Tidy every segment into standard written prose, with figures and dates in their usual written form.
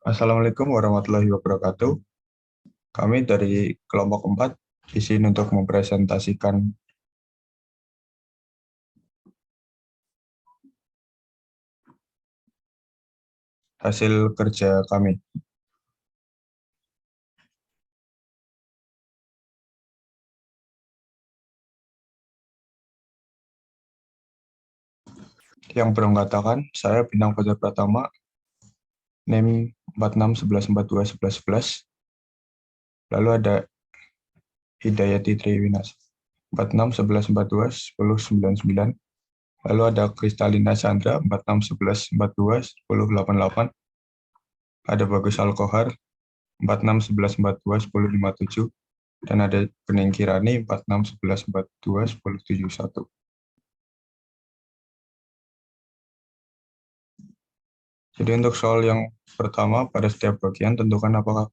Assalamualaikum warahmatullahi wabarakatuh. Kami dari kelompok 4 di sini untuk mempresentasikan hasil kerja kami. Yang beranggotakan, saya Bintang Fajar Pratama, NIM 4611421111. Lalu ada Hidayati Triwinas 4611421099. Lalu ada Kristalina Chandra 4611421088. Ada Bagus Alkohar 4611421057. Dan ada Bening Kirani 4611421071. Jadi untuk soal yang pertama, pada setiap bagian tentukan apakah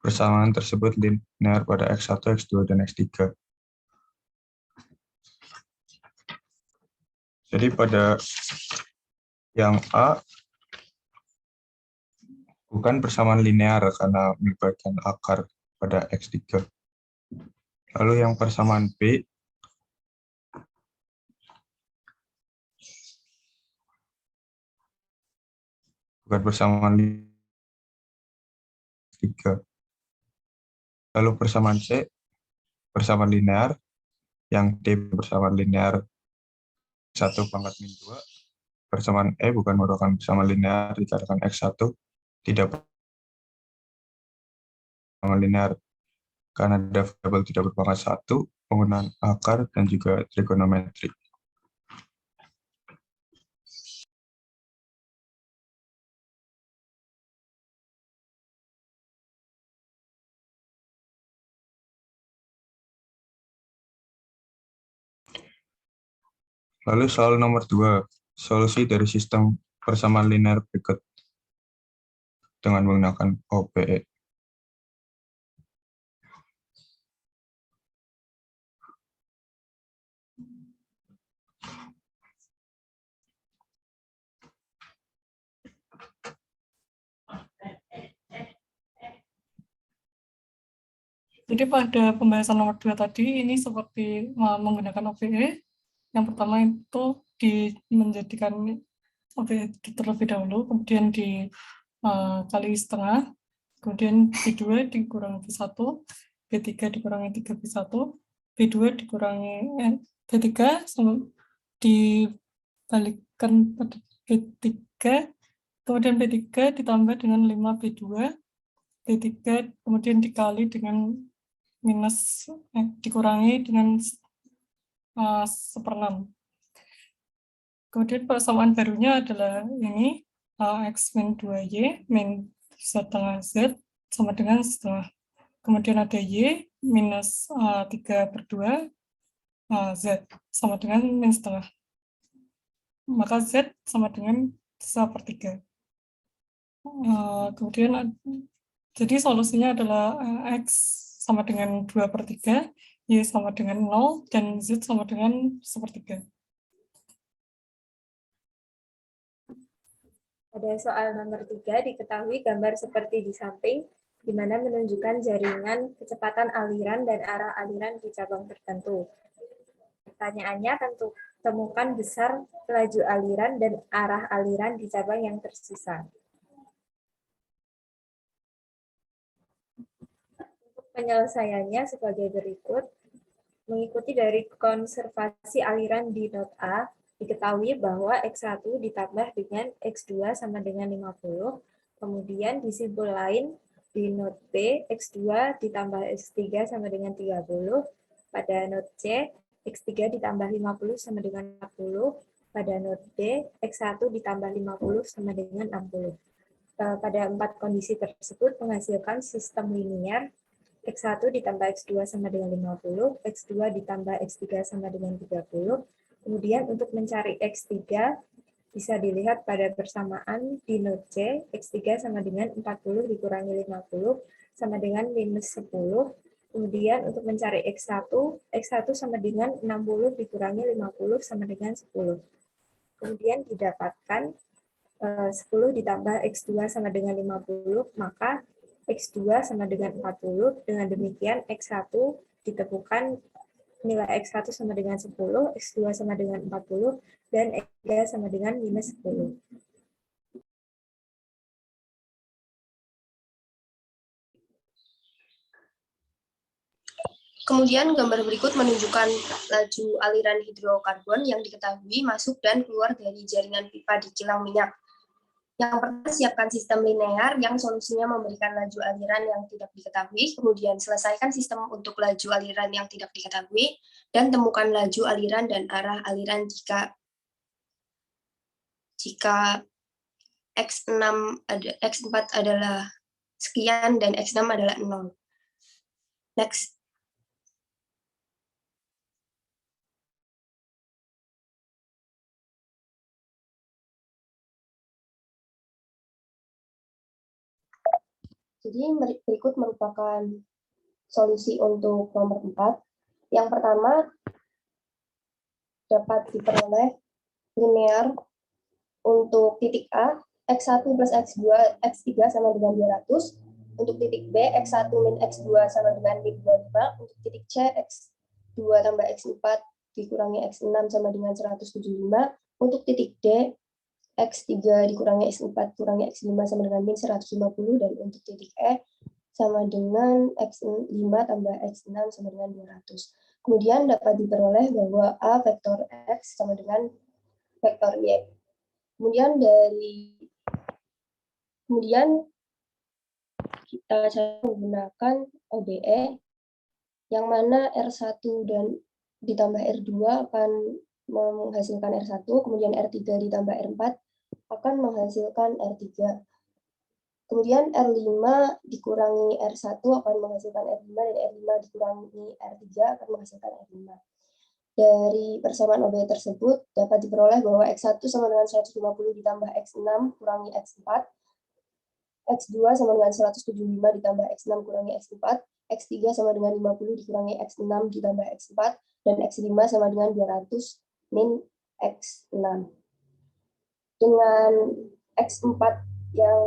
persamaan tersebut linear pada X1, X2, dan X3. Jadi pada yang A, bukan persamaan linear karena melibatkan akar pada X3. Lalu yang persamaan B, bukan persamaan linear. Lalu persamaan C, persamaan linear, yang D persamaan linear 1 pangkat min 2. Persamaan E bukan merupakan persamaan linear dikarenakan X1 tidak persamaan linear karena ada variabel tidak berpangkat 1, penggunaan akar, dan juga trigonometri. Lalu soal nomor 2, solusi dari sistem persamaan linear berikut dengan menggunakan OPE. Jadi pada pembahasan nomor 2 tadi, ini seperti menggunakan OPE. Yang pertama itu menjadikan OPE terlebih dahulu, kemudian dikali setengah, kemudian B2 dikurangi B1, B3 dikurangi 3B1, B2 dikurangi B3, dibalikkan pada B3, kemudian B3 ditambah dengan 5B2, B3 kemudian dikali dengan dikurangi dengan 1/6. Kemudian persamaan barunya adalah ini, X min 2Y min setengah Z sama dengan setengah. Kemudian ada Y minus 3/2 Z sama dengan min setengah. Maka Z sama dengan 1/3. Kemudian jadi solusinya adalah X sama dengan 2/3, Y sama dengan 0, dan Z sama dengan 1/3. Pada soal nomor 3 diketahui gambar seperti di samping, di mana menunjukkan jaringan kecepatan aliran dan arah aliran di cabang tertentu. Pertanyaannya, temukan besar laju aliran dan arah aliran di cabang yang tersisa. Untuk penyelesaiannya sebagai berikut. Mengikuti dari konservasi aliran di not A, diketahui bahwa X1 ditambah dengan X2 sama dengan 50, kemudian di simbol lain di not B, X2 ditambah X3 sama dengan 30, pada not C, X3 ditambah 50 sama dengan 40, pada not D, X1 ditambah 50 sama dengan 60. Pada 4 kondisi tersebut menghasilkan sistem linear X1 ditambah X2 sama dengan 50, X2 ditambah X3 sama dengan 30. Kemudian untuk mencari X3 bisa dilihat pada persamaan di not C, X3 sama dengan 40 dikurangi 50 sama dengan minus 10. Kemudian untuk mencari X1, X1 sama dengan 60 dikurangi 50 sama dengan 10. Kemudian didapatkan 10 ditambah X2 sama dengan 50, maka X2 sama dengan 40. Dengan demikian X1 ditemukan nilai X1 sama dengan 10, X2 sama dengan 40, dan X3 sama dengan minus 10. Kemudian gambar berikut menunjukkan laju aliran hidrokarbon yang diketahui masuk dan keluar dari jaringan pipa di kilang minyak. Yang pertama, siapkan sistem linear yang solusinya memberikan laju aliran yang tidak diketahui, kemudian selesaikan sistem untuk laju aliran yang tidak diketahui, dan temukan laju aliran dan arah aliran jika X4 adalah sekian dan X6 adalah 0. Next. Jadi berikut merupakan solusi untuk nomor 4. Yang pertama, dapat diperoleh linear untuk titik A, X1 plus X2, X3 sama dengan 200. Untuk titik B, X1 min X2 sama dengan min 25. Untuk titik C, X2 tambah X4 dikurangi X6 sama dengan 175. Untuk titik D, X3 dikurangi X4 kurangi X5 sama dengan min 150, dan untuk titik E sama dengan X5 tambah X6 sama dengan 200. Kemudian dapat diperoleh bahwa A vektor X sama dengan vektor Y. Kemudian kita menggunakan OBE yang mana R1 dan ditambah R2 akan menghasilkan R1, kemudian R3 ditambah R4 akan menghasilkan R3. Kemudian R5 dikurangi R1 akan menghasilkan R5, dan R5 dikurangi R3 akan menghasilkan R5. Dari persamaan OBE tersebut dapat diperoleh bahwa X1 sama dengan 150 ditambah X6 kurangi X4, X2 sama dengan 175 ditambah X6 kurangi X4, X3 sama dengan 50 dikurangi X6 ditambah X4, dan X5 sama dengan 200 min X6. Dengan X4 yang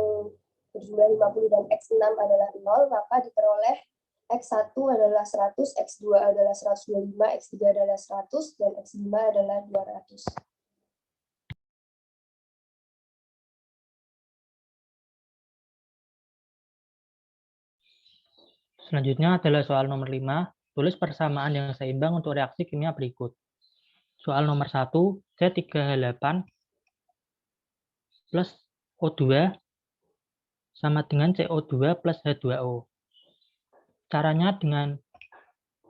berjumlah 50 dan X6 adalah 0, maka diperoleh X1 adalah 100, X2 adalah 125, X3 adalah 100, dan X5 adalah 200. Selanjutnya adalah soal nomor 5. Tulis persamaan yang seimbang untuk reaksi kimia berikut. Soal nomor 1, C3H8 plus O2 sama dengan CO2 plus H2O. Caranya dengan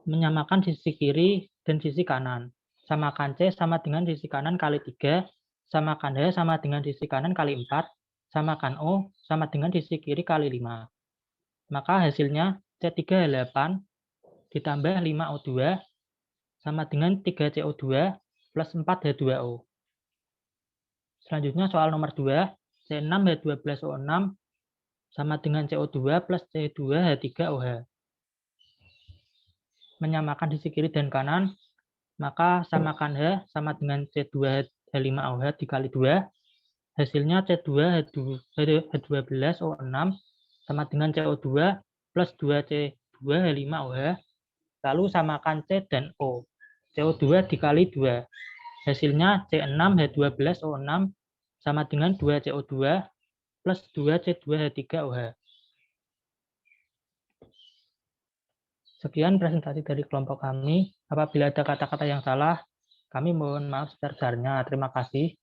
menyamakan sisi kiri dan sisi kanan. Samakan C sama dengan sisi kanan kali 3, samakan H sama dengan sisi kanan kali 4, samakan O sama dengan sisi kiri kali 5. Maka hasilnya C3H8 ditambah 5O2 sama dengan 3CO2 plus 4H2O. Selanjutnya soal nomor 2, C6H12O6 sama dengan CO2 plus C2H3OH. Menyamakan sisi kiri dan kanan, maka samakan H sama dengan C2H5OH dikali 2. Hasilnya C2H12O6 sama dengan CO2 plus 2C2H5OH. Lalu samakan C dan O. CO2 dikali 2. Hasilnya C6H12O6 sama dengan 2CO2 plus 2C2H3OH. Sekian presentasi dari kelompok kami. Apabila ada kata-kata yang salah, kami mohon maaf sebesar-besarnya. Terima kasih.